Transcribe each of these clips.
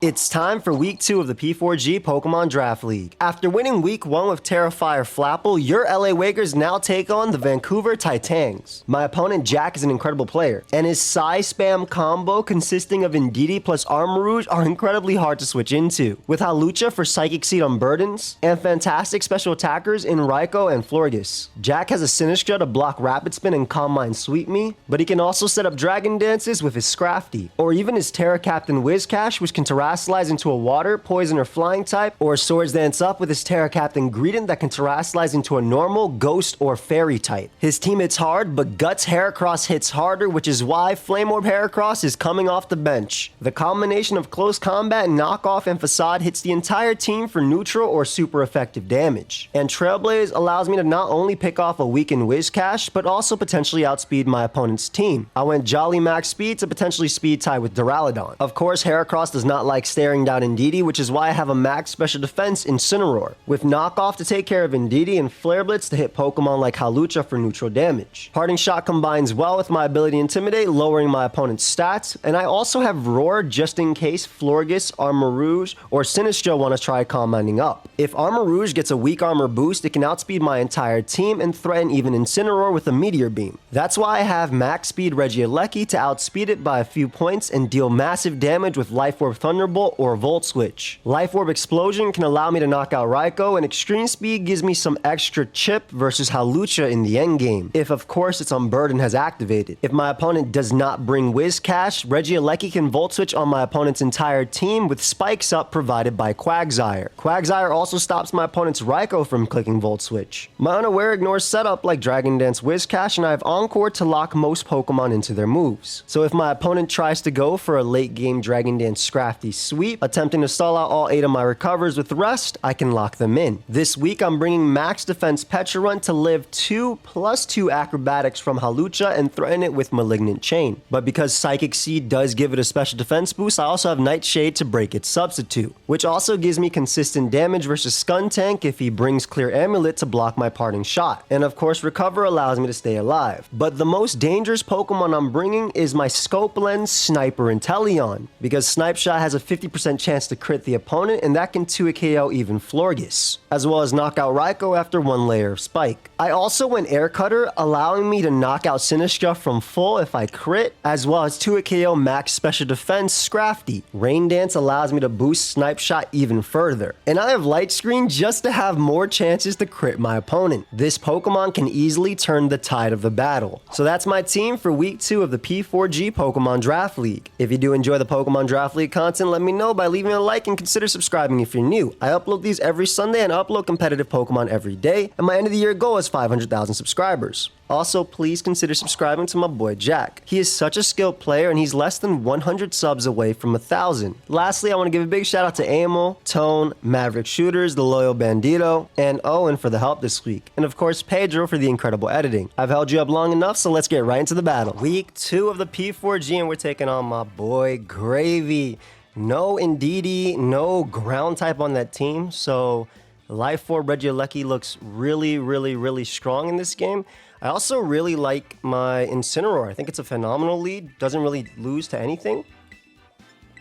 It's time for week 2 of the P4G Pokemon Draft League. After winning week 1 with Terrifier Flapple, your LA Wakers now take on the Vancouver Titangs. My opponent Jack is an incredible player, and his Psy Spam combo consisting of Indeedee plus Armarouge are incredibly hard to switch into, with Hawlucha for Psychic Seed on Burdens, and fantastic special attackers in Raikou and Florges. Jack has a Sinistcha to block Rapid Spin and Calm Mind Sweep Me, but he can also set up Dragon Dances with his Scrafty, or even his Terra Captain Whiscash, which can Terrasilize into a Water, Poison, or Flying type, or Swords Dance up with his Terra Captain Greedent that can Terrasilize into a Normal, Ghost, or Fairy type. His team hits hard, but Guts Heracross hits harder, which is why Flame Orb Heracross is coming off the bench. The combination of Close Combat, Knockoff, and Facade hits the entire team for neutral or super effective damage. And Trailblaze allows me to not only pick off a weakened Whiscash, but also potentially outspeed my opponent's team. I went Jolly Max Speed to potentially speed tie with Duraludon. Of course, Heracross does not like staring down Indeedee, which is why I have a max special defense Incineroar, with Knockoff to take care of Indeedee and Flare Blitz to hit Pokemon like Hawlucha for neutral damage. Parting Shot combines well with my ability to Intimidate, lowering my opponent's stats, and I also have Roar just in case Florges, Armarouge, or Sinistcha want to try combining up. If Armarouge gets a weak armor boost, it can outspeed my entire team and threaten even Incineroar with a Meteor Beam. That's why I have max speed Regieleki to outspeed it by a few points and deal massive damage with Life Orb Thunderbolt or Volt Switch. Life Orb Explosion can allow me to knock out Raikou, and Extreme Speed gives me some extra chip versus Hawlucha in the endgame, if of course its Unburden has activated. If my opponent does not bring Whiscash, Regieleki can Volt Switch on my opponent's entire team with Spikes Up provided by Quagsire. Quagsire also stops my opponent's Raikou from clicking Volt Switch. My Unaware ignores setup like Dragon Dance Whiscash, and I have Encore to lock most Pokemon into their moves. So if my opponent tries to go for a late game Dragon Dance Scrafty Sweep, attempting to stall out all 8 of my recovers with Rest, I can lock them in. This week I'm bringing Max Defense Pecharunt to live 2+2 Acrobatics from Hawlucha and threaten it with Malignant Chain. But because Psychic Seed does give it a special defense boost, I also have Nightshade to break its substitute, which also gives me consistent damage versus Skuntank if he brings Clear Amulet to block my Parting Shot. And of course Recover allows me to stay alive. But the most dangerous Pokemon I'm bringing is my Scope Lens, Sniper, and Teleon, because Snipe Shot has a 50% chance to crit the opponent, and that can 2 KO even Florges, as well as knock out Raikou after 1 layer of Spike. I also went Air Cutter, allowing me to knock out Sinistcha from full if I crit, as well as 2 KO max special defense Scrafty. Rain Dance allows me to boost Snipe Shot even further, and I have Light Screen just to have more chances to crit my opponent. This Pokemon can easily turn the tide of the battle. So that's my team for week 2 of the P4G Pokemon Draft League. If you do enjoy the Pokemon Draft League content, let me know by leaving a like and consider subscribing if you're new. I upload these every Sunday and upload competitive Pokemon every day, and my end of the year goal is 500,000 subscribers. Also, please consider subscribing to my boy Jack. He is such a skilled player, and he's less than 100 subs away from 1,000. Lastly, I want to give a big shout out to Amel, Tone, Maverick Shooters, The Loyal Bandito, and Owen for the help this week. And of course, Pedro for the incredible editing. I've held you up long enough, so let's get right into the battle. Week 2 of the P4G, and we're taking on my boy Greyveee. No Indeedee, no ground type on that team, so Life Orb Regieleki looks really strong in this game. I also really like my Incineroar. I think it's a phenomenal lead. Doesn't really lose to anything.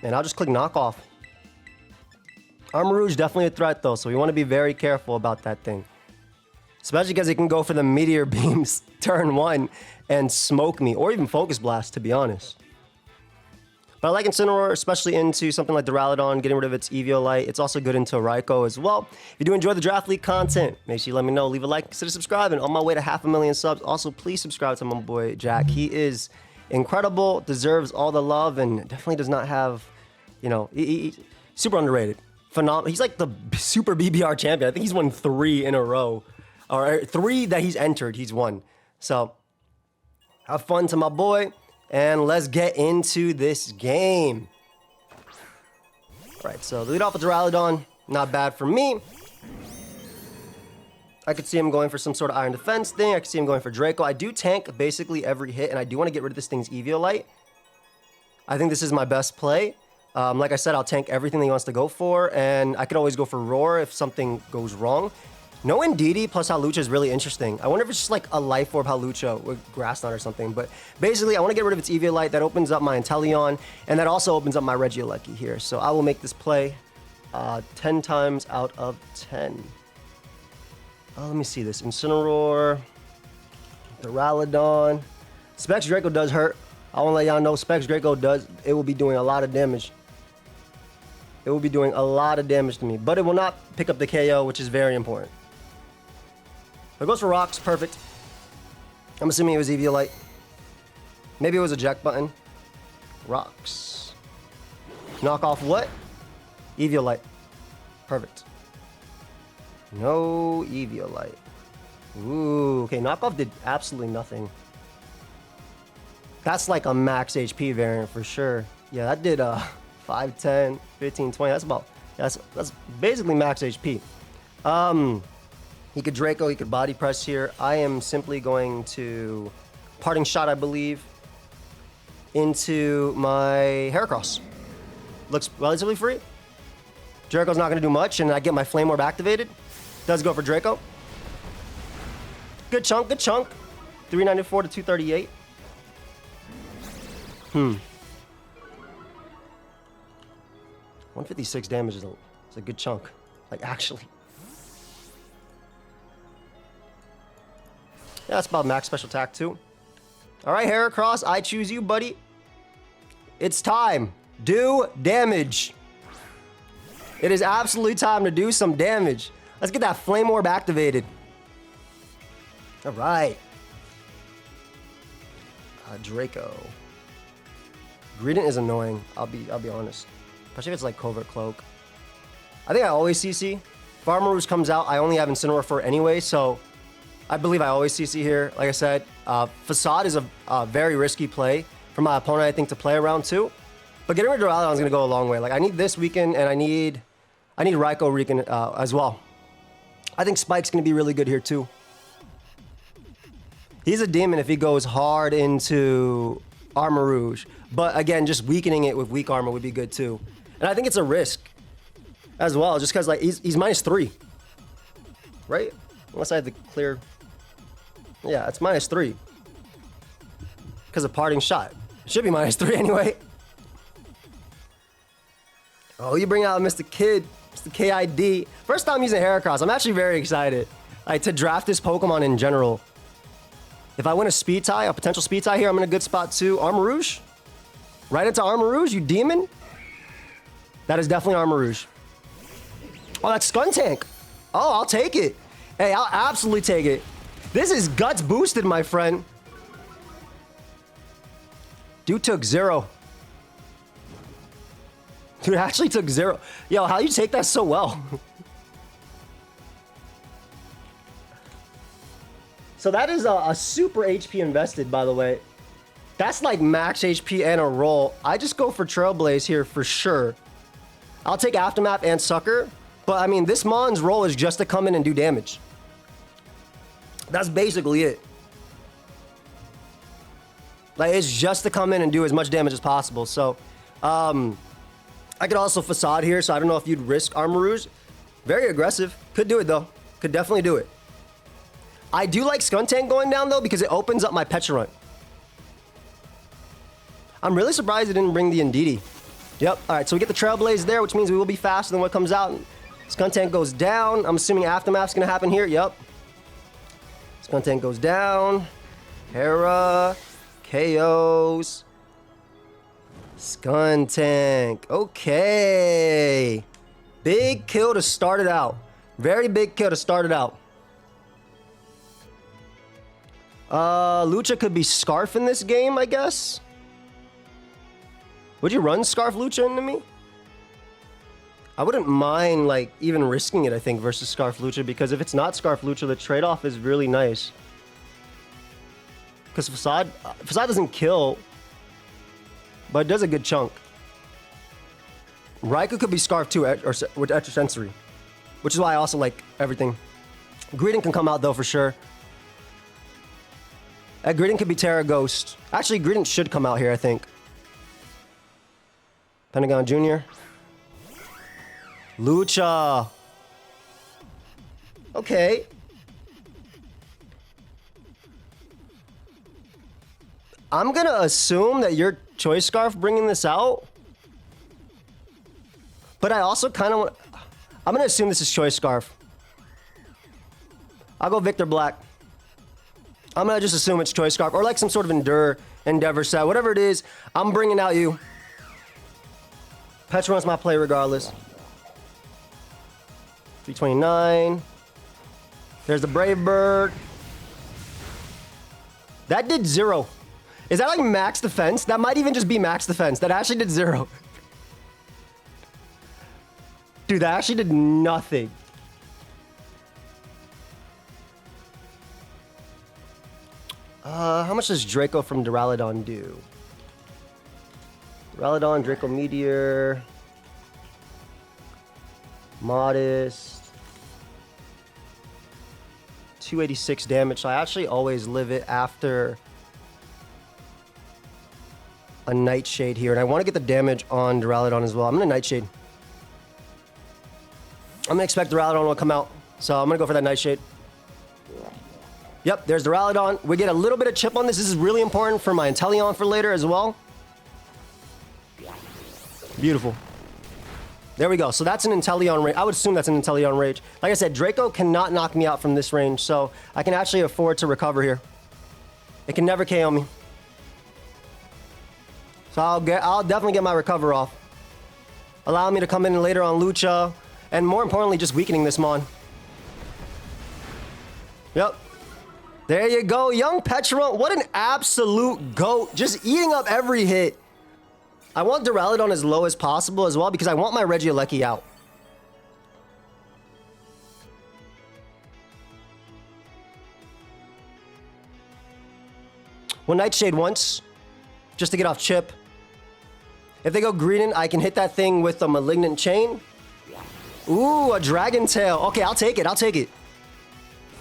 And I'll just click Knockoff. Armarouge definitely a threat though, so we want to be very careful about that thing. Especially because it can go for the Meteor Beams turn 1 and smoke me, or even Focus Blast, to be honest. But I like Incineroar, especially into something like Duraludon, getting rid of its Eviolite. It's also good into Raikou as well. If you do enjoy the Draft League content, make sure you let me know. Leave a like, consider subscribing. On my way to 500,000 subs. Also, please subscribe to my boy Jack. He is incredible, deserves all the love, and definitely does not have, you know, he's super underrated. Phenomenal. He's like the super BBR champion. I think he's won 3 in a row. Or 3 that he's entered, he's won. So, have fun to my boy. And let's get into this game. Alright, so lead off with Duraludon. Not bad for me. I could see him going for some sort of Iron Defense thing. I could see him going for Draco. I do tank basically every hit, and I do want to get rid of this thing's Eviolite. I think this is my best play. Like I said, I'll tank everything that he wants to go for, and I could always go for Roar if something goes wrong. No Indeedee plus Hawlucha is really interesting. I wonder if it's just like a Life Orb Hawlucha with Grass Knot or something. But basically, I want to get rid of its Eviolite. That opens up my Inteleon, and that also opens up my Regieleki here. So I will make this play 10 times out of 10. Let me see this. Incineroar, Duraludon. Specs Draco does hurt. I want to let y'all know Specs Draco does. It will be doing a lot of damage. It will be doing a lot of damage to me, but it will not pick up the KO, which is very important. It goes for rocks, perfect. I'm assuming it was Eviolite. Maybe it was a eject button. Rocks. Knock off what? Eviolite. Perfect. No Eviolite. Ooh, okay, knockoff did absolutely nothing. That's like a max HP variant for sure. Yeah, that did 5, 10, 15, 20. That's about, that's basically max HP. He could Draco, he could body press here. I am simply going to parting shot, I believe, into my Heracross. Looks relatively free. Draco's not going to do much, and I get my Flame Orb activated. Does go for Draco. Good chunk, good chunk. 394 to 238. 156 damage is a good chunk. Like, actually. Yeah, that's about max special attack, too. All right, Heracross, I choose you, buddy. It's time. Do damage. It is absolutely time to do some damage. Let's get that Flame Orb activated. All right. Draco. Greedent is annoying. I'll be honest. Especially if it's like Covert Cloak. I think I always CC. If Armarouge comes out, I only have Incineroar for anyway, so I believe I always CC here. Like I said, Facade is a very risky play for my opponent, I think, to play around too. But getting rid of Duraludon is going to go a long way. Like, I need this weekend, and I need Raikou weekend as well. I think Spike's going to be really good here too. He's a demon if he goes hard into Armarouge. But again, just weakening it with weak armor would be good too. And I think it's a risk as well, just because like he's -3. Right? Unless I have the clear. Yeah, it's -3. Because of parting shot. It should be -3 anyway. Oh, you bring out Mr. Kid, Mr. KID. First time using Heracross. I'm actually very excited. Like, to draft this Pokemon in general. If I win a speed tie, a potential speed tie here, I'm in a good spot too. Armarouge? Right into Armarouge, you demon? That is definitely Armarouge. Oh, that's Skuntank. Oh, I'll take it. Hey, I'll absolutely take it. This is guts boosted, my friend. Dude took 0. Dude actually took 0. Yo, how you take that so well? So that is a super HP invested, by the way. That's like max HP and a roll. I just go for Trailblaze here for sure. I'll take Aftermath and Sucker. But I mean, this Mon's roll is just to come in and do damage. That's basically it. Like, it's just to come in and do as much damage as possible. So, I could also Facade here, so I don't know if you'd risk Armarouge. Very aggressive. Could do it, though. Could definitely do it. I do like Skuntank going down, though, because it opens up my Pecharunt. I'm really surprised it didn't bring the Indeedee. Yep. All right, so we get the Trailblaze there, which means we will be faster than what comes out. Skuntank goes down. I'm assuming Aftermath's going to happen here. Yep. Skuntank goes down. Hera. KOs. Skuntank. Okay. Big kill to start it out. Very big kill to start it out. Lucha could be Scarf in this game, I guess. Would you run Scarf Lucha into me? I wouldn't mind, like, even risking it, I think, versus Scarf Lucha, because if it's not Scarf Lucha, the trade-off is really nice. Because Facade doesn't kill, but it does a good chunk. Raikou could be Scarf too, or with Extra Sensory, which is why I also like everything. Greedent can come out, though, for sure. Greedent could be Terra Ghost. Actually, Greedent should come out here, I think. Pentagon Jr. Lucha. Okay. I'm gonna assume that you're Choice Scarf bringing this out. But I also kind of want... I'm gonna assume this is Choice Scarf. I'll go Victor Black. I'm gonna just assume it's Choice Scarf or like some sort of Endeavor set. Whatever it is, I'm bringing out you. Petrunt's my play regardless. 329. There's the Brave Bird. That did 0. Is that like max defense? That might even just be max defense. That actually did 0. Dude, that actually did nothing. How much does Draco from Duraludon do? Duraludon, Draco Meteor. Modest. 286 damage. So I actually always live it after a Nightshade here. And I want to get the damage on Duraludon as well. I'm going to Nightshade. I'm going to expect Duraludon will come out. So I'm going to go for that Nightshade. Yep, there's Duraludon. We get a little bit of chip on this. This is really important for my Inteleon for later as well. Beautiful. There we go. So that's an Inteleon rage. I would assume that's an Inteleon rage. Like I said, Draco cannot knock me out from this range, so I can actually afford to recover here. It can never KO me. So I'll definitely get my recover off. Allow me to come in later on Lucha, and more importantly, just weakening this Mon. Yep. There you go, young Petrunt. What an absolute GOAT. Just eating up every hit. I want Duraludon as low as possible as well because I want my Regieleki out. One Nightshade once, just to get off chip. If they go Greedent, I can hit that thing with a Malignant Chain. Ooh, a Dragon Tail. Okay, I'll take it. I'll take it.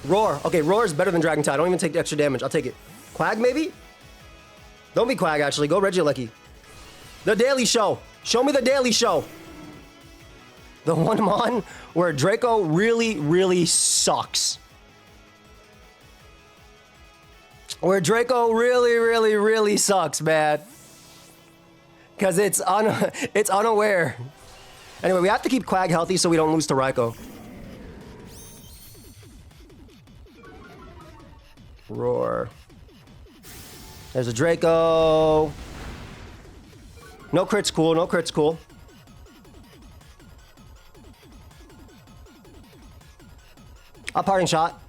Roar. Okay, Roar is better than Dragon Tail. I don't even take the extra damage. I'll take it. Quag, maybe? Don't be Quag, actually. Go Regieleki. The Daily Show. Show me the Daily Show. The one Mon where Draco really, really sucks. Where Draco really, really, really sucks, man. Because it's unaware. Anyway, we have to keep Quag healthy so we don't lose to Raikou. Roar. There's a Draco. No crit's cool. No crit's cool. A Parting Shot.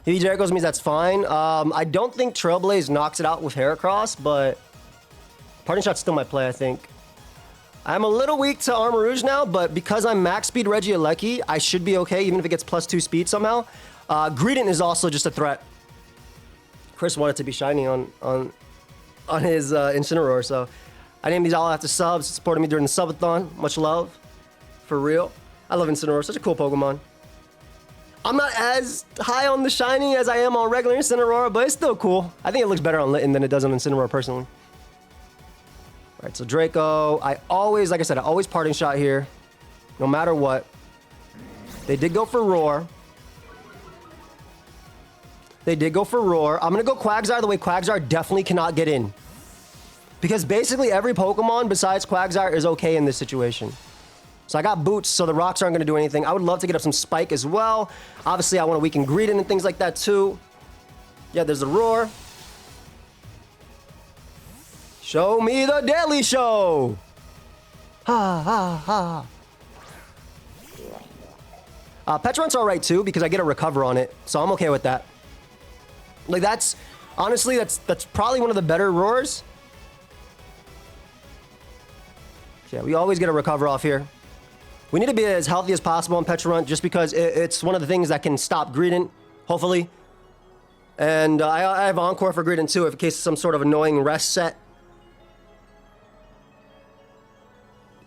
If he Dracos means that's fine. I don't think Trailblaze knocks it out with Heracross, but Parting Shot's still my play, I think. I'm a little weak to Armarouge now, but because I'm max speed Regieleki, I should be okay, even if it gets +2 speed somehow. Greedent is also just a threat. Chris wanted to be shiny on his Incineroar, so I named these all after subs. Supported me during the subathon. Much love. For real. I love Incineroar. Such a cool Pokemon. I'm not as high on the shiny as I am on regular Incineroar, but it's still cool. I think it looks better on Litten than it does on Incineroar, personally. All right, so Draco. I always, like I said, I always Parting Shot here. No matter what. They did go for Roar. They did go for Roar. I'm going to go Quagsire the way Quagsire definitely cannot get in. Because basically every Pokemon besides Quagsire is okay in this situation. So I got Boots, so the rocks aren't going to do anything. I would love to get up some Spike as well. Obviously, I want to weaken Greedent and things like that too. Yeah, there's a Roar. Show me the Daily Show! Ha, ha, ha. Petrunt's alright too, because I get a recover on it. So I'm okay with that. Like, that's... Honestly, that's probably one of the better Roars. Yeah, we always get a recover off here. We need to be as healthy as possible on Petrunt just because it's one of the things that can stop Greedent, hopefully. And I have Encore for Greedent too, if in case of some sort of annoying rest set.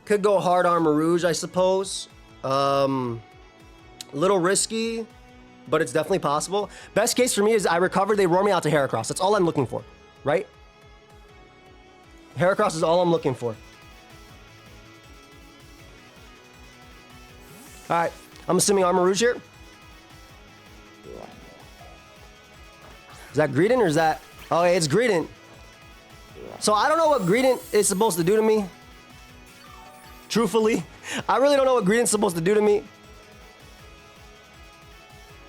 Could go hard Armarouge, I suppose. Little risky, but it's definitely possible. Best case for me is I recover, they roar me out to Heracross. That's all I'm looking for, right? Heracross is all I'm looking for. All right, I'm assuming Armarouge here. Is that Greedent or is that... Oh, yeah, it's Greedent. So I don't know what Greedent is supposed to do to me. Truthfully, I really don't know what Greedent's supposed to do to me.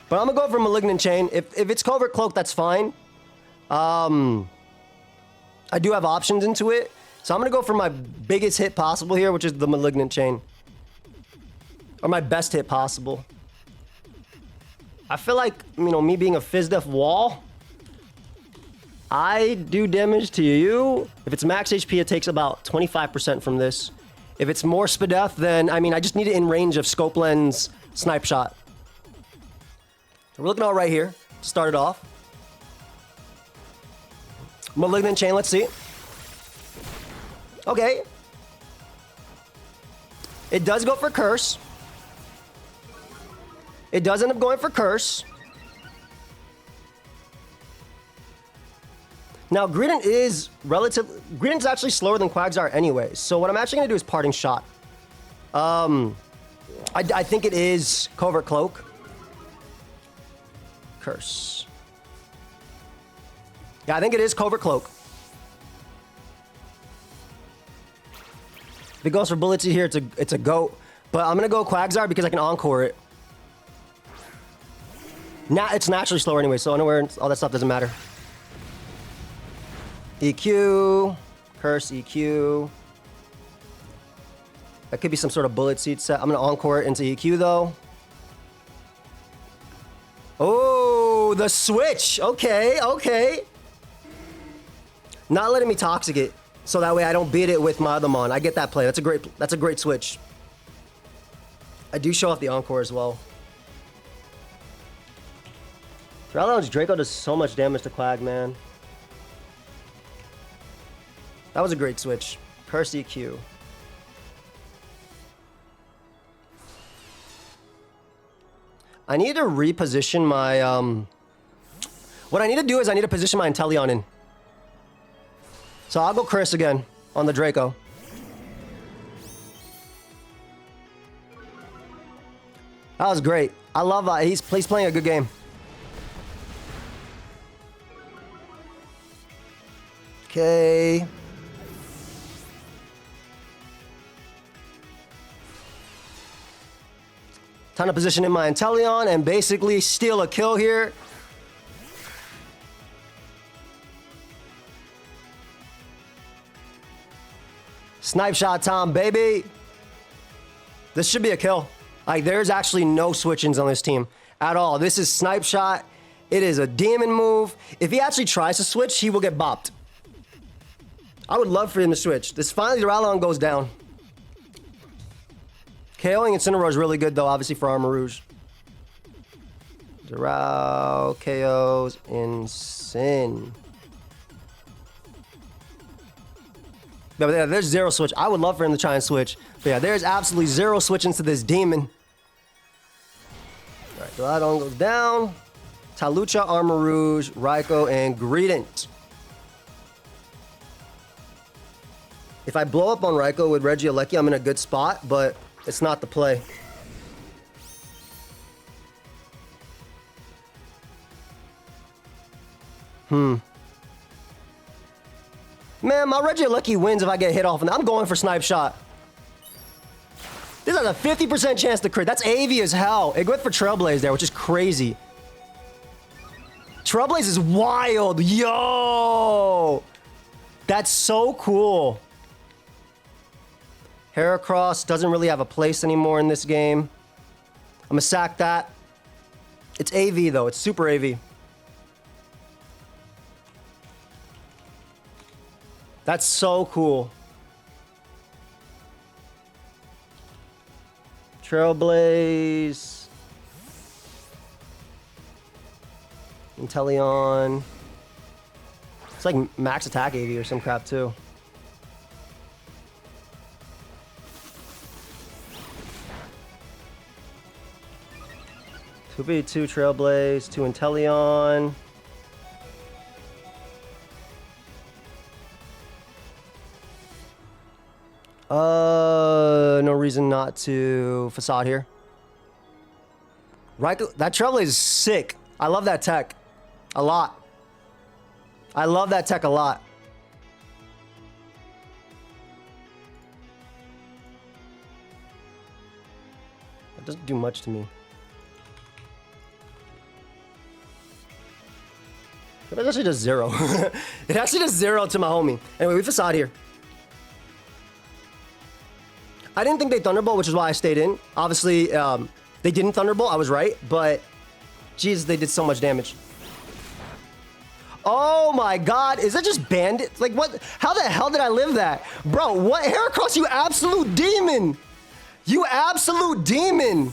But I'm gonna go for Malignant Chain. If it's Covert Cloak, that's fine. I do have options into it. So I'm gonna go for my biggest hit possible here, which is the Malignant Chain. Or my best hit possible. I feel like, you know, me being a Fizdef wall, I do damage to you. If it's max HP, it takes about 25% from this. If it's more Spadef, then, I mean, I just need it in range of Scope Lens Snipe Shot. We're looking all right here to start it off. Malignant Chain, let's see. Okay. It does go for Curse. It does end up going for Curse. Now, Greedent is Greedent's actually slower than Quagsire anyway. So what I'm actually going to do is Parting Shot. I think it is Covert Cloak. Curse. Yeah, I think it is Covert Cloak. If it goes for Bulletsy here, it's a goat. But I'm going to go Quagsire because I can Encore it. Now, it's naturally slower anyway, so anywhere, all that stuff doesn't matter. EQ, Curse, EQ. That could be some sort of Bullet Seed set. I'm going to Encore it into EQ, though. Oh, the switch. Okay, okay. Not letting me Toxic it, so that way I don't beat it with my other Mon. I get that play. That's a great switch. I do show off the Encore as well. Drowlounge Draco does so much damage to Quag, man. That was a great switch. Curse EQ. I need to reposition my, what I need to do is I need to position my Inteleon in. So I'll go Chris again on the Draco. That was great. I love he's playing a good game. Okay. Time to position in my Inteleon and basically steal a kill here. Snipe Shot time, baby. This should be a kill. Like, there's actually no switch-ins on this team at all. This is Snipe Shot. It is a demon move. If he actually tries to switch, he will get bopped. I would love for him to switch. This finally, Duralon goes down. KOing Incineroar is really good, though, obviously, for Armor Rouge. Dural KOs Incin. Yeah, there's zero switch. I would love for him to try and switch. But yeah, there's absolutely zero switch into this demon. All right, Duralon goes down. Talucha, Armor Rouge, Raikou, and Greedent. If I blow up on Raikou with Regieleki, I'm in a good spot, but it's not the play. Man, my Regieleki wins if I get hit off, and I'm going for Snipe Shot. This has a 50% chance to crit. That's AV as hell. It went for Trailblaze there, which is crazy. Trailblaze is wild. Yo! That's so cool. Heracross doesn't really have a place anymore in this game. I'm gonna sack that. It's AV though, it's super AV. That's so cool. Trailblaze. Inteleon. It's like max attack AV or some crap too. Two V2 Trailblaze, 2 Inteleon. No reason not to Facade here. Raikou, that Trailblaze is sick. I love that tech. A lot. I love that tech a lot. It doesn't do much to me. It actually does 0. It actually does 0 to my homie. Anyway, we facade here. I didn't think they Thunderbolt, which is why I stayed in. Obviously, they didn't Thunderbolt. I was right, but Jesus, they did so much damage. Oh my God, is that just Bandit? Like what? How the hell did I live that? Bro, what? Heracross, you absolute demon. You absolute demon.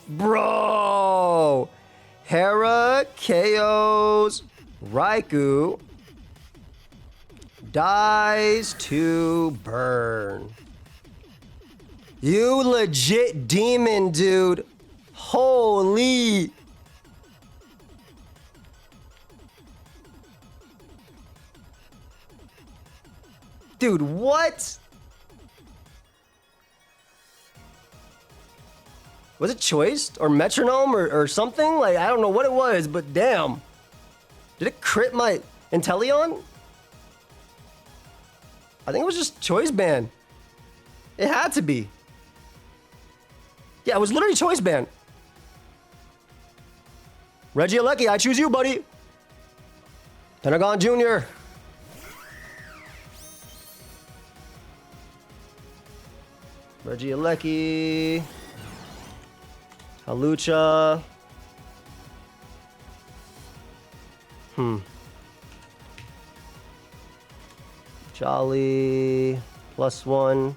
Bro. Hera KOs Raikou. Dies to burn. You legit demon, dude. Holy. Dude, what? Was it Choice or Metronome or something? Like, I don't know what it was, but damn. Did it crit my Inteleon? I think it was just Choice Band. It had to be. Yeah, it was literally Choice Band. Regieleki, I choose you, buddy. Pentagon Jr. Regieleki. Halucha. Jolly. +1.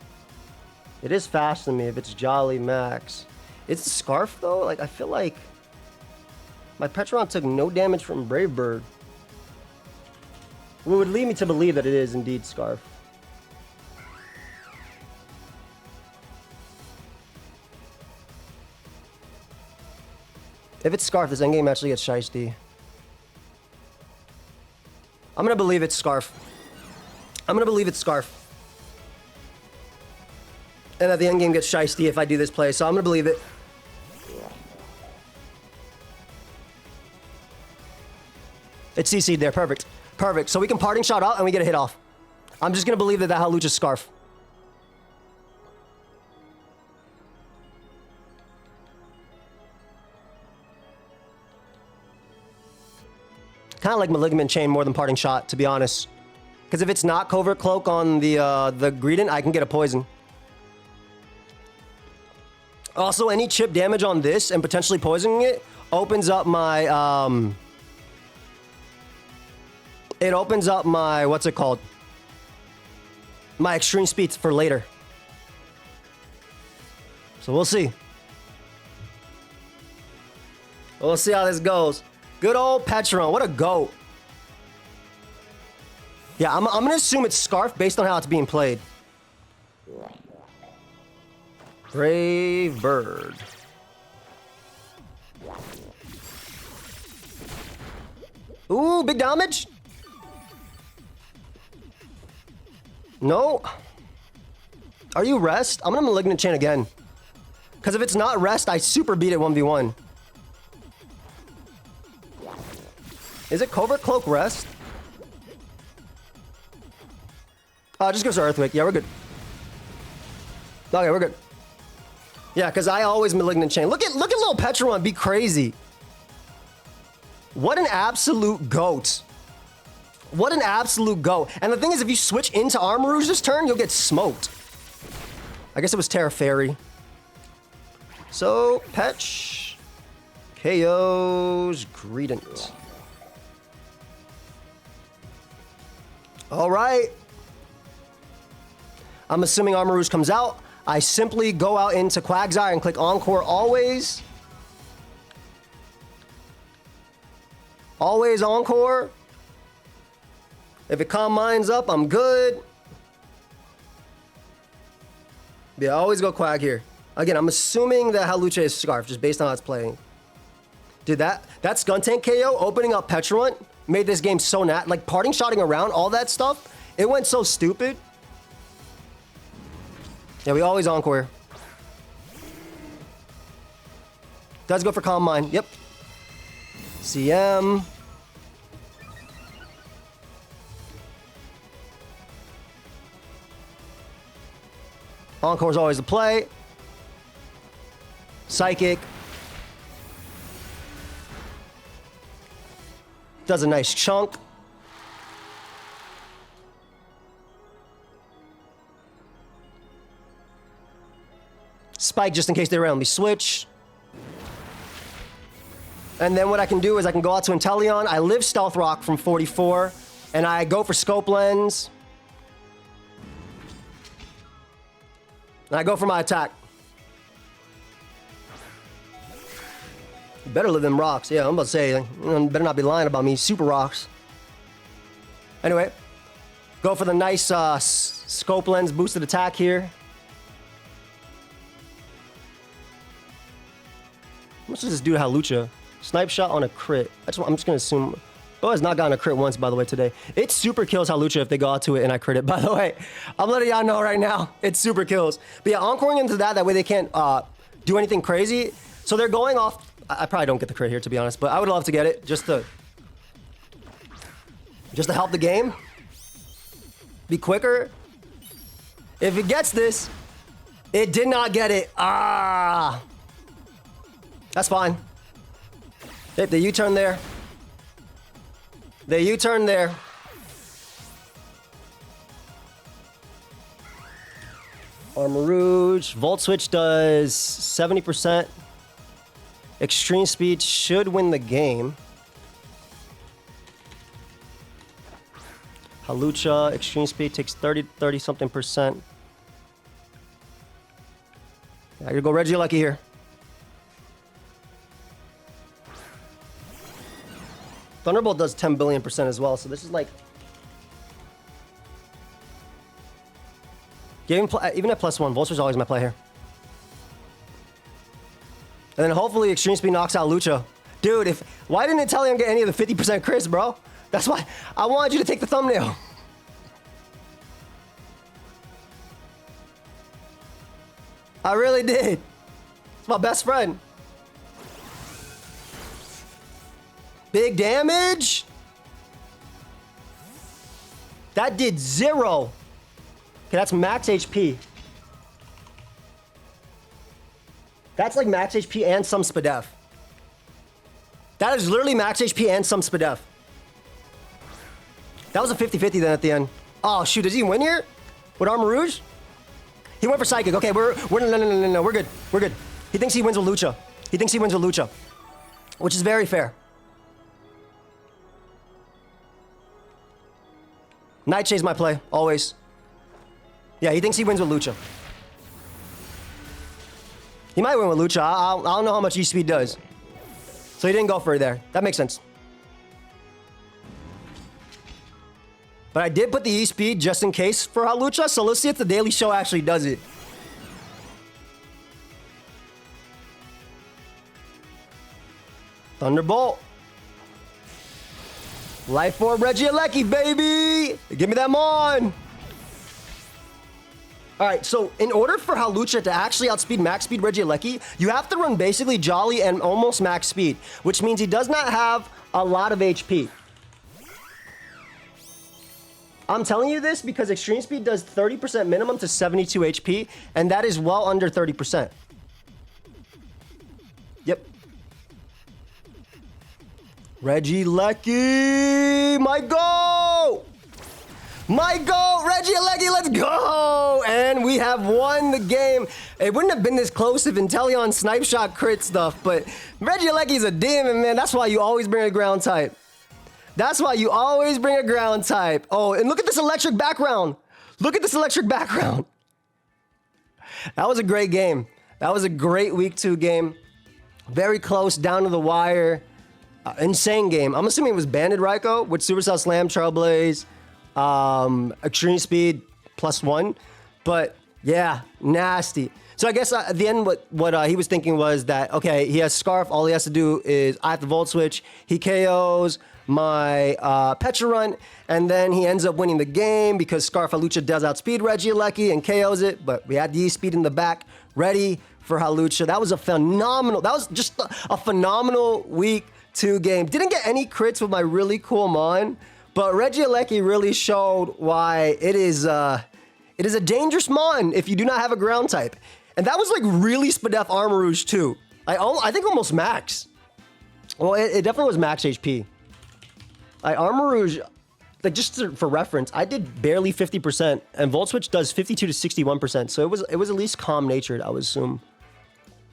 It is faster than me if it's Jolly Max. It's Scarf though? Like, I feel like my Petron took no damage from Brave Bird. What would lead me to believe that it is indeed Scarf. If it's Scarf, this endgame actually gets shiesty. I'm gonna believe it's Scarf. I'm gonna believe it's Scarf. And that the endgame gets shiesty if I do this play, so I'm gonna believe it. It's CC'd there, perfect. Perfect, so we can parting shot out and we get a hit off. I'm just gonna believe that that Halucha's Scarf. Kind of like Malignant Chain more than Parting Shot, to be honest. Because if it's not Covert Cloak on the Greedent, I can get a poison. Also, any chip damage on this and potentially poisoning it opens up my, it opens up my, what's it called? My extreme speeds for later. So we'll see. We'll see how this goes. Good old Petron, what a goat. Yeah, I'm gonna assume it's Scarf based on how it's being played. Brave Bird. Ooh, big damage. No. Are you Rest? I'm gonna Malignant Chain again. Because if it's not Rest, I super beat it 1v1. Is it Covert Cloak Rest? Just gives her Earthquake. Yeah, we're good. Okay, we're good. Yeah, because I always Malignant Chain. Look at little Petron be crazy. What an absolute goat. What an absolute goat. And the thing is, if you switch into Armarouge this turn, you'll get smoked. I guess it was Terra Fairy. So, Petch. KO's Greedent. All right. I'm assuming Armarouge comes out. I simply go out into Quagsire and click Encore always. Always Encore. If it Calm Minds up, I'm good. Yeah, always go Quag here. Again, I'm assuming that Halucha is Scarf, just based on how it's playing. Dude, that Skuntank KO opening up Petrunt made this game so like parting shotting around, all that stuff, it went so stupid. Yeah, we always Encore. Does go for Calm Mind, yep. CM. Encore's always the play. Psychic. Does a nice chunk. Spike just in case they randomly switch. And then what I can do is I can go out to Inteleon. I live Stealth Rock from 44. And I go for Scope Lens. And I go for my attack. Better live them rocks. Yeah, I'm about to say, better not be lying about me. Super rocks. Anyway, go for the nice Scope Lens boosted attack here. How much does this do to Hawlucha? Snipe shot on a crit. I'm just going to assume... Bo has not gotten a crit once, by the way, today. It super kills Hawlucha if they go out to it and I crit it, by the way. I'm letting y'all know right now. It super kills. But yeah, encoring into that way they can't do anything crazy. So they're going off... I probably don't get the crit here, to be honest, but I would love to get it just to help the game. Be quicker. If it gets this, it did not get it. Ah. That's fine. Hit the U-turn there. The U-turn there. Armor Rouge. Volt Switch does 70%. Extreme Speed should win the game. Hawlucha, Extreme Speed takes 30 something percent. I gotta go Regieleki here. Thunderbolt does 10 billion% as well, so this is like... Even at +1, Vulture's always my play here. And then hopefully Extreme Speed knocks out Lucha. Dude, why didn't Inteleon get any of the 50% crits, bro? That's why I wanted you to take the thumbnail. I really did. It's my best friend. Big damage. That did 0. Okay, that's max HP. That's like max HP and some SPDEF. That is literally max HP and some SPDEF. That was a 50-50 then at the end. Oh shoot, does he win here? With Armor Rouge? He went for Psychic. Okay, no, we're good. We're good. He thinks he wins with Lucha. He thinks he wins with Lucha. Which is very fair. Nightshade's my play, always. Yeah, he thinks he wins with Lucha. He might win with Lucha. I don't know how much E-Speed does. So he didn't go for it there. That makes sense. But I did put the E-Speed just in case for Hawlucha, so let's see if the Daily Show actually does it. Thunderbolt. Life Orb Regieleki, baby! Give me that mon! Alright, so in order for Hawlucha to actually outspeed max speed Regieleki, you have to run basically Jolly and almost max speed, which means he does not have a lot of HP. I'm telling you this because Extreme Speed does 30% minimum to 72 HP, and that is well under 30%. Yep. Regieleki, my go! My go, Regieleki, let's go! And we have won the game. It wouldn't have been this close if Inteleon snipe shot crit stuff, but Regieleki's a demon, man. That's why you always bring a ground type. That's why you always bring a ground type. Oh, and look at this electric background. Look at this electric background. That was a great game. That was a great week 2 game. Very close, down to the wire. Insane game. I'm assuming it was Banded Raikou with Supercell Slam, Trailblaze, Extreme Speed +1. But yeah, nasty. So I guess at the end, what he was thinking was that, okay, he has Scarf. All he has to do is I have to Volt Switch. He KOs my Pecharunt, and then he ends up winning the game because Scarf Hawlucha does outspeed Regieleki and KOs it, but we had the E-Speed in the back ready for Hawlucha. That was just a phenomenal week 2 game. Didn't get any crits with my really cool mon, but Regieleki really showed why it is It is a dangerous mon if you do not have a ground type. And that was like really Spadef Armor Rouge too. I think almost max. Well, it definitely was max HP. Armor Rouge, like for reference, I did barely 50%, and Volt Switch does 52 to 61%. So it was at least calm natured, I would assume.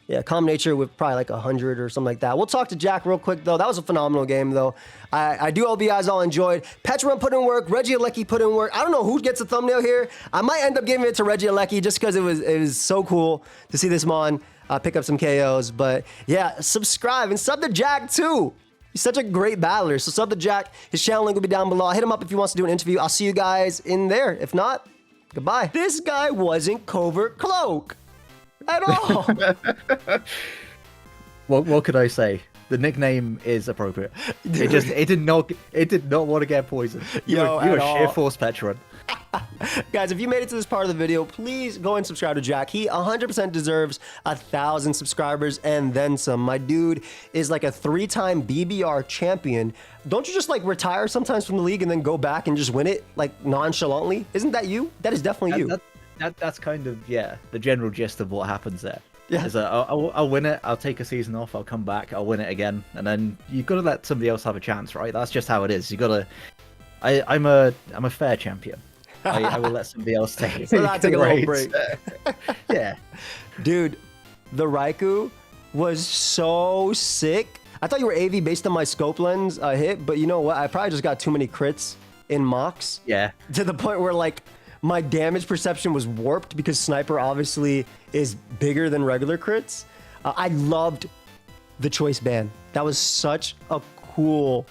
Yeah, calm nature with probably like 100 or something like that. We'll talk to Jack real quick though. That was a phenomenal game though. I do hope you guys all enjoyed. Petrun put in work. Regieleki put in work. I don't know who gets a thumbnail here. I might end up giving it to Regieleki just because it was so cool to see this mon pick up some KOs. But yeah, subscribe and sub to Jack too. He's such a great battler. So sub to Jack. His channel link will be down below. Hit him up if he wants to do an interview. I'll see you guys in there. If not, goodbye. This guy wasn't Covert Cloak at all. What could I say? The nickname is appropriate. It did not want to get poisoned. You were sheer force Petrun. Guys, if you made it to this part of the video, please go and subscribe to Jack. He 100% deserves 1,000 subscribers and then some. My dude is like a 3-time BBR champion. Don't you just like retire sometimes from the league and then go back and just win it like nonchalantly? Isn't that you? That is definitely you. That's kind of, yeah, the general gist of what happens there. Yeah. Is that I'll win it, I'll take a season off, I'll come back, I'll win it again, and then you've got to let somebody else have a chance, right? That's just how it is. You got to. I'm a fair champion. I will let somebody else take it. So take a little break. Yeah. Dude, the Raikou was so sick. I thought you were AV based on my scope lens hit, but you know what? I probably just got too many crits in mocks. Yeah. To the point where like my damage perception was warped because Sniper obviously is bigger than regular crits. I loved the choice ban. That was such a cool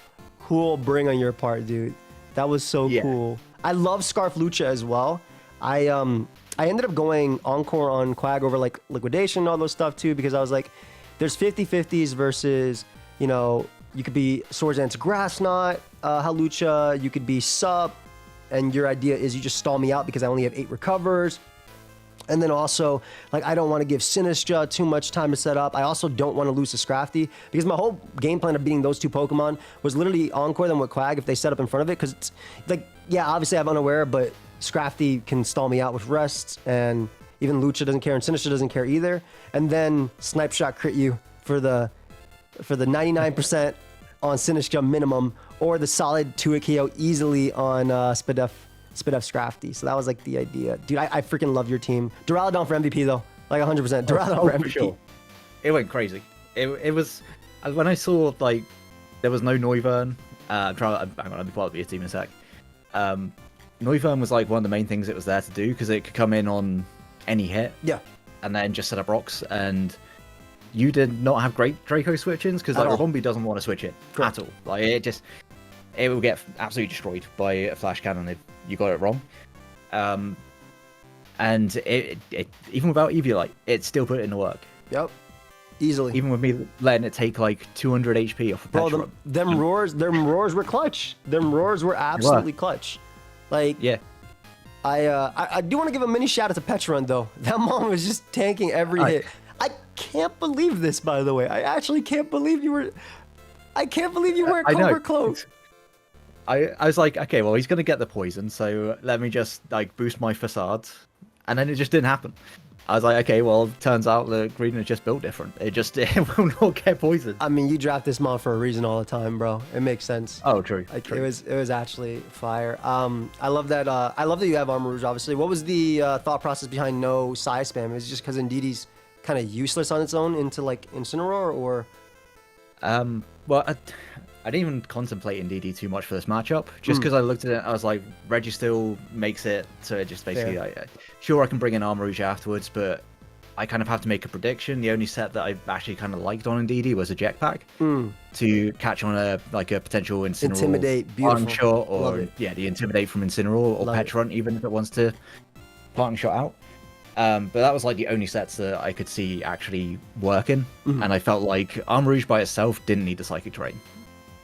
bring on your part, dude. That was so cool. I love Scarf Lucha as well. I ended up going Encore on Quag over like Liquidation and all those stuff too, because I was like, there's 50-50s versus, you know, you could be Swords Dance Grass Knot, Halucha, you could be Sup, and your idea is you just stall me out because I only have 8 recovers. And then also, like, I don't want to give Sinistra too much time to set up. I also don't want to lose to Scrafty because my whole game plan of beating those 2 Pokemon was literally Encore them with Quag if they set up in front of it. Because it's like, yeah, obviously I have Unaware, but Scrafty can stall me out with rests, and even Lucha doesn't care, and Sinistra doesn't care either. And then Snipe Shot crit you for the 99% on Sinistra minimum, or the solid 2-hit KO easily on Spadef Scrafty. So that was like the idea. Dude, I freaking love your team. Duraludon for MVP though. Like 100%. Duraludon for MVP. Sure. It went crazy. It was, when I saw like there was no Noivern. I'm going to be part of your team in a sec. Noivern was like one of the main things it was there to do because it could come in on any hit. Yeah. And then just set up rocks, and you did not have great Draco switch-ins because like Rabombi doesn't want to switch it at all. Like it will get absolutely destroyed by a flash cannon if you got it wrong. And it even without Eviolite, it still put it in the work. Yep. Easily. Even with me letting it take like 200 HP off of Petrun. Them roars were clutch. Them roars were absolutely clutch. Like, yeah. I do want to give a mini shout out to Petrun though. That mom was just tanking every hit. I can't believe this, by the way. I actually can't believe you were. I can't believe you weren't Covert Cloak. I was like, okay, well, he's going to get the poison, so let me just like boost my facade. And then it just didn't happen. I was like, okay, well, turns out the green is just built different. It will not get poisoned. I mean, you draft this mod for a reason all the time, bro. It makes sense. Oh, true. Like, true. It was actually fire. I love that. I love that you have Armor Rouge, obviously. What was the thought process behind no Psy spam? Is it just because Indeedee's kind of useless on its own into like Incineroar, or? Well, I didn't even contemplate Indeedee too much for this matchup, just because I looked at it, I was like, Reggie still makes it, so it just basically, sure, I can bring in Armor Rouge afterwards, but I kind of have to make a prediction. The only set that I actually kind of liked on Indeedee was a Jetpack to catch on a potential Incineroar, Intimidate, beautiful, shot, or the Intimidate from Incineroar or Petrun, even if it wants to Parting Shot out. But that was like the only sets that I could see actually working, and I felt like Armor Rouge by itself didn't need the Psychic Terrain.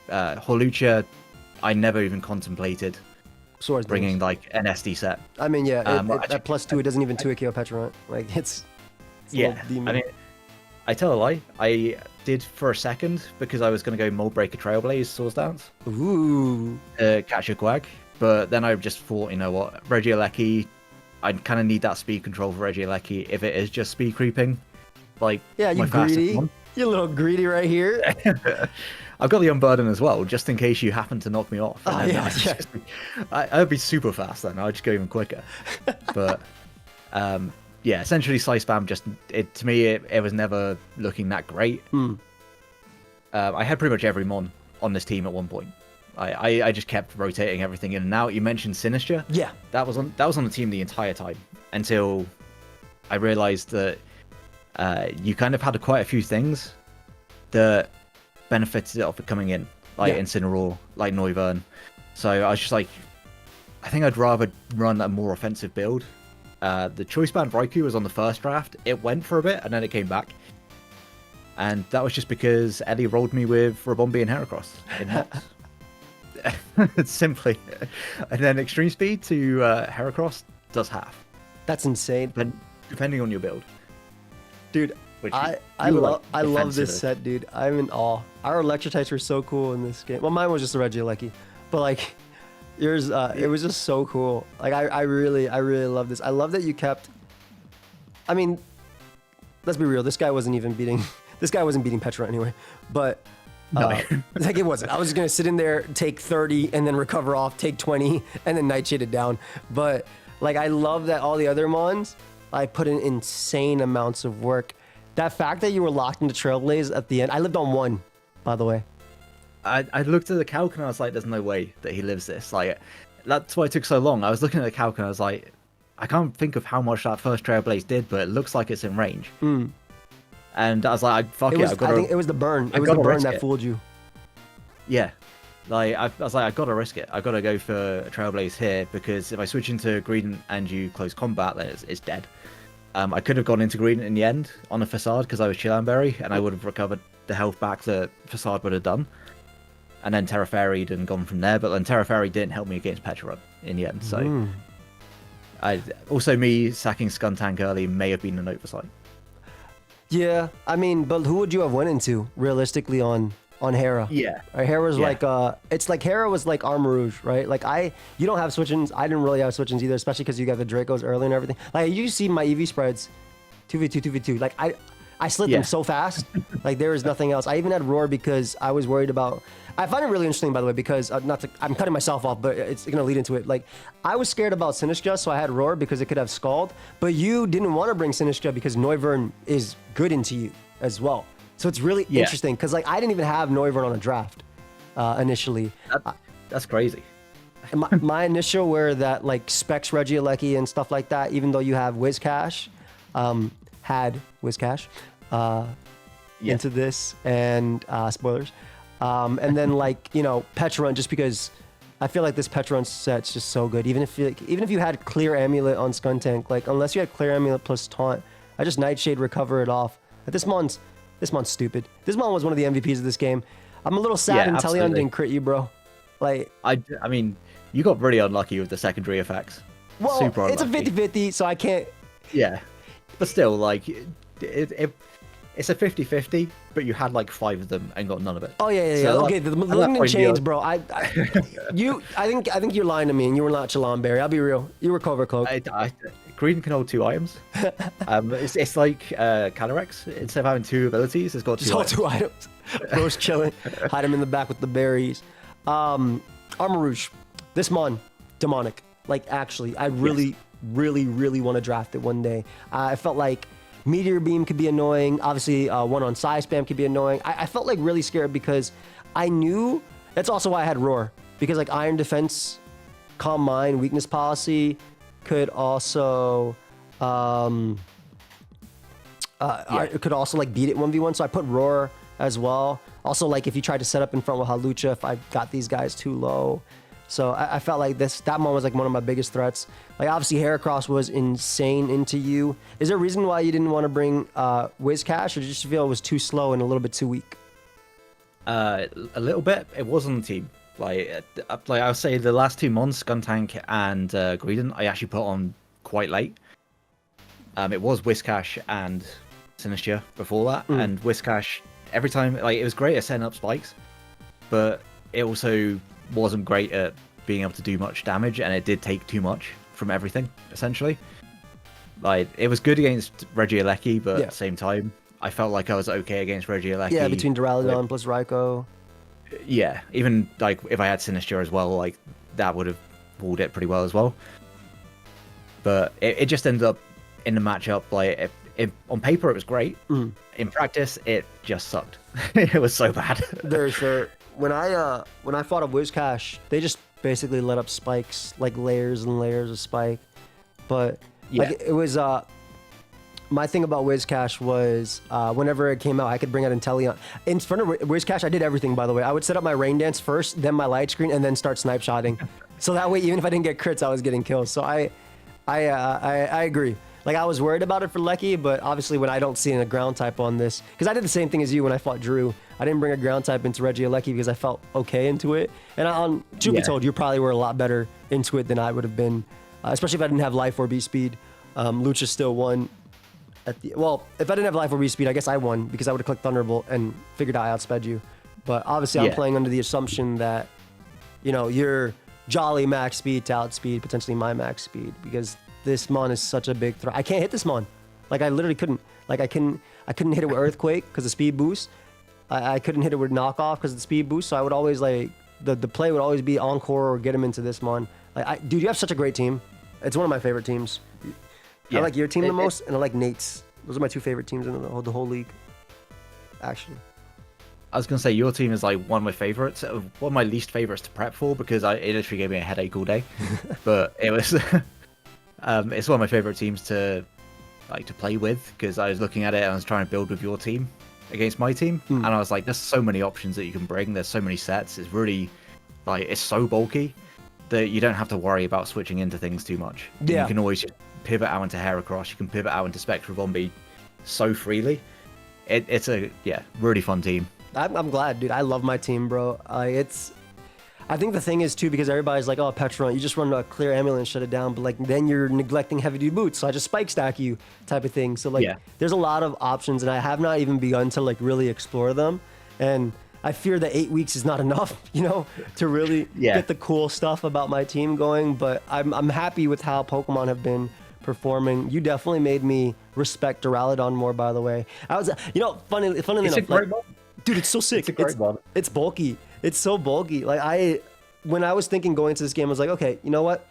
Holucha, I never even contemplated bringing like an SD set. I mean, yeah, at +2, it doesn't even 2-hit KO Petrun. Like it's yeah. I mean, I tell a lie. I did for a second because I was going to go Mold Breaker Trailblaze Swords Dance. Ooh. Catch a Quag, but then I just thought, you know what, Regieleki I kind of need that speed control for Regieleki if it is just speed creeping. Like, Yeah, you my fastest greedy. one. You little greedy right here. I've got the unburden as well, just in case you happen to knock me off. Oh, yeah. I'd be super fast then. I'd just go even quicker. But yeah, essentially slice spam to me it was never looking that great. I had pretty much every mon on this team at one point. I just kept rotating everything in and out. You mentioned Sinister. Yeah. That was on the team the entire time until I realized that you kind of had quite a few things that benefited off it coming in, like Incineroar, like Noivern. So I was just like, I think I'd rather run a more offensive build. The choice band Raikou was on the first draft. It went for a bit and then it came back. And that was just because Ellie rolled me with Rabombi and Heracross in Hots. Simply. And then extreme speed to Heracross does half. That's insane. Depending on your build. Dude, I love this set, dude. I'm in awe. Our Electrotypes were so cool in this game. Well, mine was just a Regieleki, but like yours, it was just so cool. Like I really love this. I love that you kept. I mean, let's be real. This guy wasn't beating Petra anyway, but. No. Like it wasn't. I was just gonna sit in there, take 30, and then recover off, take 20, and then nightshade it down. But like I love that all the other mons, I put in insane amounts of work. That fact that you were locked into Trailblaze at the end, I lived on 1, by the way. I looked at the calc and I was like, there's no way that he lives this. Like that's why it took so long. I was looking at the calc and I was like, I can't think of how much that first Trailblaze did, but it looks like it's in range. And I was like, I think it was the burn. It was the burn that fooled you. Yeah. Like, I was like, I gotta risk it. I gotta go for a Trailblaze here, because if I switch into Greedent and you close combat, then it's dead. I could have gone into Greedent in the end on a Facade, because I was Chilamberry, and I would have recovered the health back that Facade would have done. And then Terra Fairy'd and gone from there, but then Terra Fairy didn't help me against Petra in the end, so... Also, me sacking Skuntank early may have been an oversight. Yeah, I mean, but who would you have went into realistically on Hera? Yeah, Hera's like it's like Hera was like Armarouge, right? Like you don't have switch-ins. I didn't really have switch-ins either, especially because you got the Dracos early and everything. Like you see my EV spreads, 2v2, 2v2. Like I slid them so fast. Like there is nothing else. I even had Roar because I was worried about. I find it really interesting, by the way, because I'm cutting myself off, but it's gonna lead into it. Like I was scared about Sinistcha, so I had Roar because it could have Scald. But you didn't want to bring Sinistcha because Noivern is good into you as well. So it's really interesting because like I didn't even have Noivern on a draft initially. That's crazy. my initial were that like Specs Regieleki and stuff like that. Even though you have Whiscash, had Whiscash into this and spoilers. And then like, you know, Petrun, just because I feel like this Petrun set's just so good. Even if you had Clear Amulet on Skuntank, like unless you had Clear Amulet plus Taunt, I just Nightshade recover it off. But this mon's stupid. This mon was one of the MVPs of this game. I'm a little sad Inteleon didn't crit you, bro. Like I mean, you got really unlucky with the secondary effects. Well, super it's unlucky. A 50-50, so I can't. Yeah, but still, like it's a 50-50, but you had like 5 of them and got none of it. Oh yeah. So okay, the Malignant Chains, bro. I think you're lying to me, and you were not Chilamberry. I'll be real. You were Covert Cloak. Green can hold 2 items. It's like Calyrex. Instead of having 2 abilities, it's got 2 items. 2 items. Bro's chilling. Hide him in the back with the berries. Armarouge. This mon, demonic. Like actually, I really want to draft it one day. I felt like Meteor Beam could be annoying. Obviously, one on Psy Spam could be annoying. I felt like really scared because I knew. That's also why I had Roar, because like Iron Defense, Calm Mind, Weakness Policy could also could also like beat it 1v1. So I put Roar as well. Also, like if you tried to set up in front with Halucha, if I got these guys too low. So I felt like that one was like one of my biggest threats. Like obviously Heracross was insane into you. Is there a reason why you didn't want to bring Whiscash, or did you just feel it was too slow and a little bit too weak? A little bit. It was on the team. Like I would say the last 2 mons, Skuntank and Greedent, I actually put on quite late. It was Whiscash and Sinistcha before that, and Whiscash every time, like it was great at setting up spikes, but it also wasn't great at being able to do much damage, and it did take too much from everything, essentially. Like, it was good against Regieleki, but at the same time, I felt like I was okay against Regieleki. Yeah, between Duraludon plus Raikou. Yeah, even like if I had Sinistcha as well, like that would have pulled it pretty well as well. But it just ended up in the matchup, like on paper it was great. In practice, it just sucked. It was so bad. When I fought a Whiscash, they just basically let up spikes, like layers and layers of spike. But like it was my thing about Whiscash was whenever it came out, I could bring out Inteleon. In front of Whiscash, I did everything, by the way. I would set up my Rain Dance first, then my Light Screen, and then start snipe shotting. So that way, even if I didn't get crits, I was getting kills. So I agree. Like, I was worried about it for Lecky, but obviously when I don't see a ground type on this, because I did the same thing as you when I fought Drew. I didn't bring a ground type into Regieleki because I felt okay into it. And truth be told, you probably were a lot better into it than I would have been, especially if I didn't have Life or B speed. Lucha still won. Well, if I didn't have Life or B speed, I guess I won because I would have clicked Thunderbolt and figured I outsped you. But obviously, I'm playing under the assumption that, you know, you're Jolly max speed to outspeed potentially my max speed because this mon is such a big threat. I can't hit this mon. Like, I literally couldn't. Like, I couldn't hit it with Earthquake because of speed boost. I couldn't hit it with Knockoff because of the speed boost. So I would always, like, the play would always be Encore or get him into this mon. Like, dude, you have such a great team. It's one of my favorite teams. I like your team the most, and I like Nate's. Those are my two favorite teams in the whole league, actually. I was gonna say your team is like one of my favorites, one of my least favorites to prep for because it literally gave me a headache all day. But it was, it's one of my favorite teams to play with because I was looking at it and I was trying to build with your team against my team, and I was like, there's so many options that you can bring. There's so many sets. It's really like it's so bulky that you don't have to worry about switching into things too much. Yeah. You can always just pivot out into Heracross. You can pivot out into Spectra Bombi so freely. It's a really fun team. I'm glad, dude. I love my team, bro. I think the thing is too because everybody's like, oh, Petron, you just run a clear amulet and shut it down, but like then you're neglecting heavy duty boots, so I just spike stack you type of thing. So like there's a lot of options and I have not even begun to like really explore them, and I fear that 8 weeks is not enough, you know, to really get the cool stuff about my team going. But I'm happy with how Pokemon have been performing. You definitely made me respect Duraludon more, by the way. I was, you know, funny enough, like, dude, it's so sick. It's bulky. It's so bulky. Like when I was thinking going into this game, I was like, okay, you know what?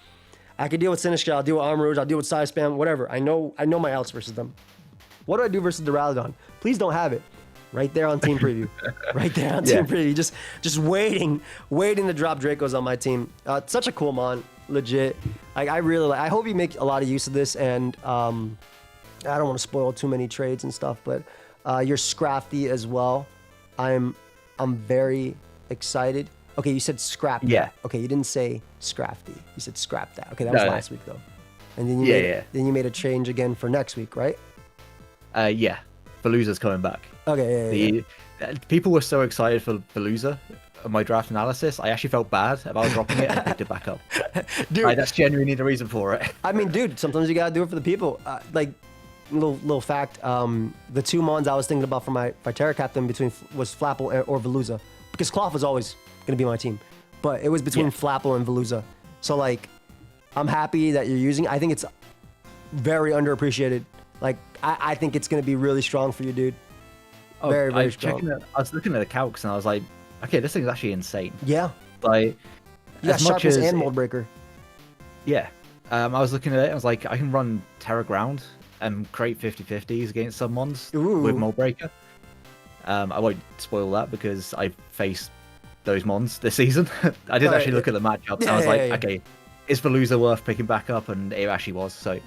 I could deal with Sinistcha, I'll deal with Armor Rouge, I'll deal with Side Spam, whatever. I know my outs versus them. What do I do versus Duraludon? Please don't have it. Right there on team preview. Right there on team preview. Just waiting to drop Dracos on my team. It's such a cool mon, legit. I really like. I hope you make a lot of use of this, and I don't want to spoil too many trades and stuff, but you're Scrafty as well. I'm very excited. Okay, you said scrap that. Okay, you didn't say Scrafty. You said scrap that. Okay, that was last week though. And then you made a change again for next week, right? Veluza's coming back. Okay, people were so excited for Veluza on my draft analysis. I actually felt bad about dropping it and picked it back up. Dude, that's genuinely the reason for it. I mean, dude, sometimes you gotta do it for the people. Like, little fact, the two mons I was thinking about for my Terra Captain was Flapple or Veluza, because Cloth was always gonna be my team, but it was between Flapple and Veluza. So like, I'm happy that you're using it. I think it's very underappreciated. Like, I think it's gonna be really strong for you, dude. Very strong. I was looking at the calcs and I was like, okay, this thing's actually insane. Yeah. Like, you got Sharpness and Mold Breaker. Yeah. I was looking at it and I was like, I can run Terra Ground and create 50-50s against some mons with Mold Breaker. I won't spoil that because I faced those mons this season. I did actually look at the matchups and I was like, okay, is Veluza worth picking back up? And it actually was. So,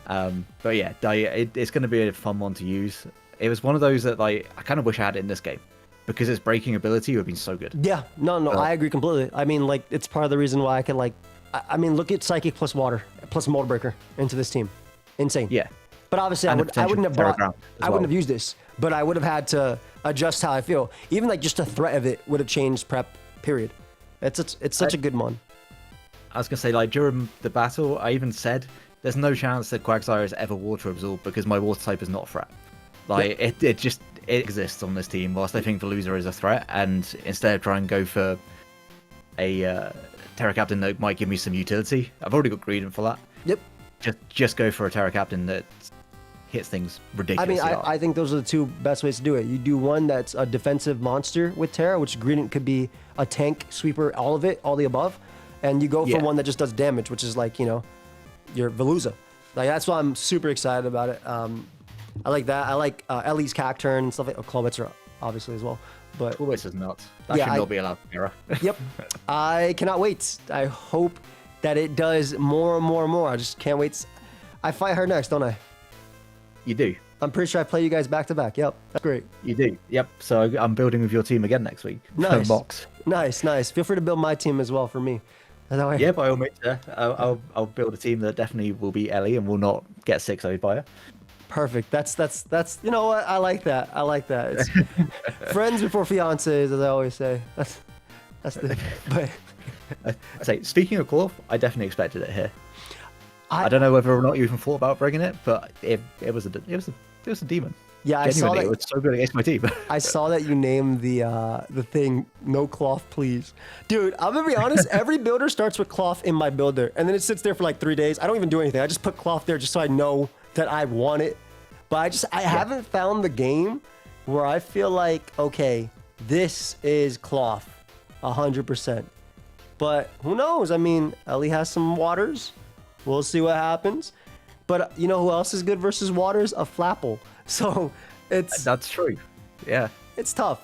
but yeah, it's going to be a fun one to use. It was one of those that like I kind of wish I had it in this game because its breaking ability would have been so good. Yeah, no, I agree completely. I mean, like, it's part of the reason why I can, like, I mean, look at Psychic plus Water plus Mold Breaker into this team. Insane. Yeah. But obviously, I wouldn't have used this, but I would have had to adjust how I feel. Even like just a threat of it would have changed prep. Period. It's such a good mon. I was gonna say, like, during the battle, I even said there's no chance that Quagsire is ever Water Absorb because my Water type is not a threat. Like, it exists on this team. Whilst I think Veluza is a threat, and instead of trying to go for a Terra Captain that might give me some utility. I've already got Greedent for that. Yep. Just go for a Terra Captain that hits things ridiculously hard. I think those are the two best ways to do it. You do one that's a defensive monster with Terra, which Greedent could be a tank, sweeper, all of it, all the above. And you go for one that just does damage, which is like, your Veluza. Like, that's why I'm super excited about it. I like that. I like Ellie's Cacturn and stuff like Clawbitzer, obviously, as well. But Clawbitzer is nuts. That should not be allowed in Terra. Yep. I cannot wait. I hope that it does more and more and more. I just can't wait. I fight her next, don't I? You do. I'm pretty sure I play you guys back to back. Yep, that's great. You do. Yep. So I'm building with your team again next week. Nice. Box. Nice. Feel free to build my team as well for me. Yeah, by all means. I'll build a team that definitely will beat Ellie and will not get 6-0'd by her. Perfect. That's you know what? I like that. It's friends before fiancés, as I always say. That's the. But I say, speaking of Claw, I definitely expected it here. I don't know whether or not you even thought about bringing it, but it was a demon. Yeah, I saw that. It was so good against my team. I saw that you named the thing "No Cloth, Please," dude. I'm gonna be honest. Every builder starts with Cloth in my builder, and then it sits there for like 3 days. I don't even do anything. I just put Cloth there just so I know that I want it. But I haven't found the game where I feel like, okay, this is Cloth, 100%. But who knows? I mean, Ellie has some waters. We'll see what happens. But you know who else is good versus waters? A Flapple. So that's true. Yeah. It's tough.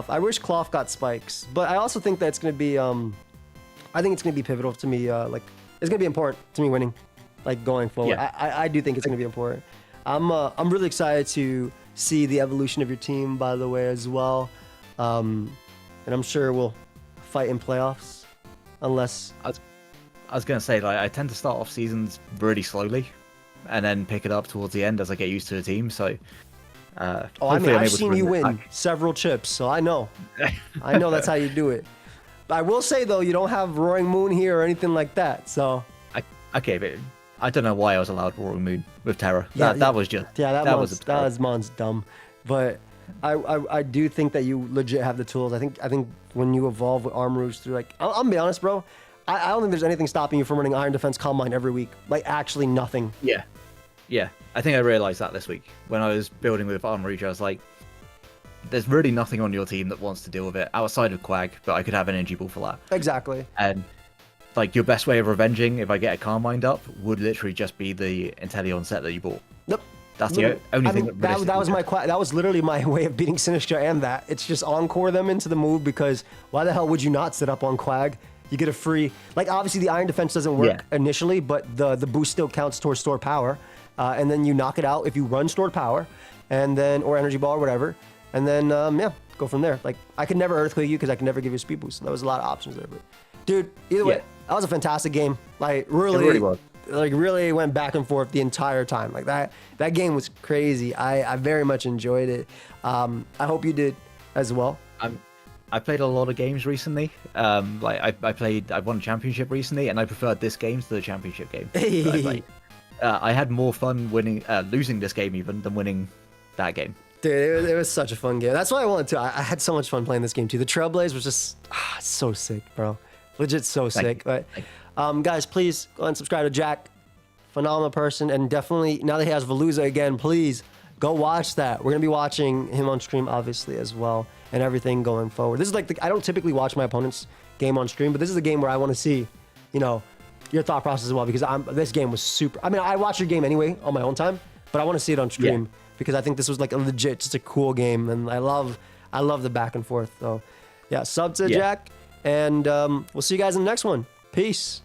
I wish Cloth got spikes, but I also think that it's gonna be I think it's gonna be pivotal to me. Like, it's gonna be important to me winning, like, going forward. Yeah. I do think it's gonna be important. I'm really excited to see the evolution of your team, by the way, as well. And I'm sure we'll fight in playoffs, unless. I was gonna say, like, I tend to start off seasons really slowly, and then pick it up towards the end as I get used to the team. So, I've seen you win several chips, so I know. I know that's how you do it. But I will say though, you don't have Roaring Moon here or anything like that. So. Okay, but I don't know why I was allowed Roaring Moon with Terra. That was just that mon's dumb. But I do think that you legit have the tools. I think when you evolve with Armoroots through, like, I'm gonna be honest, bro. I don't think there's anything stopping you from running Iron Defense Combine every week. Like, actually nothing. Yeah. I think I realized that this week when I was building with Armoroots. I was like, there's really nothing on your team that wants to deal with it outside of Quag, but I could have an Energy Ball for that. Exactly. And like, your best way of revenging if I get a Carmined up would literally just be the Inteleon set that you bought. Yep. That's the only thing that was literally my way of beating Sinistra, and that it's just encore them into the move, because why the hell would you not sit up on Quag? You get a free, like, obviously the Iron Defense doesn't work initially, but the boost still counts towards stored power, and then you knock it out if you run stored power, and then, or Energy Ball or whatever, and then go from there. Like, I could never Earthquake you because I could never give you a speed boost. So there was a lot of options there, but dude, either way, that was a fantastic game. Like, really was. Like, really went back and forth the entire time. Like, that game was crazy. I very much enjoyed it. I hope you did as well. I played a lot of games recently. Like, I won a championship recently, and I preferred this game to the championship game. I had more fun losing this game even than winning that game. Dude, it was such a fun game. That's why I wanted to. I had so much fun playing this game too. The Trailblaze was just so sick, bro. Legit so sick. But guys, please go and subscribe to Jack. Phenomenal person, and definitely now that he has Veluza again, please go watch that. We're gonna be watching him on stream, obviously, as well, and everything going forward. This is like I don't typically watch my opponent's game on stream, but this is a game where I want to see, your thought process as well, because this game was super. I mean, I watch your game anyway on my own time, but I want to see it on stream because I think this was like a legit, just a cool game, and I love the back and forth. So, yeah, sub to Jack, and we'll see you guys in the next one. Peace.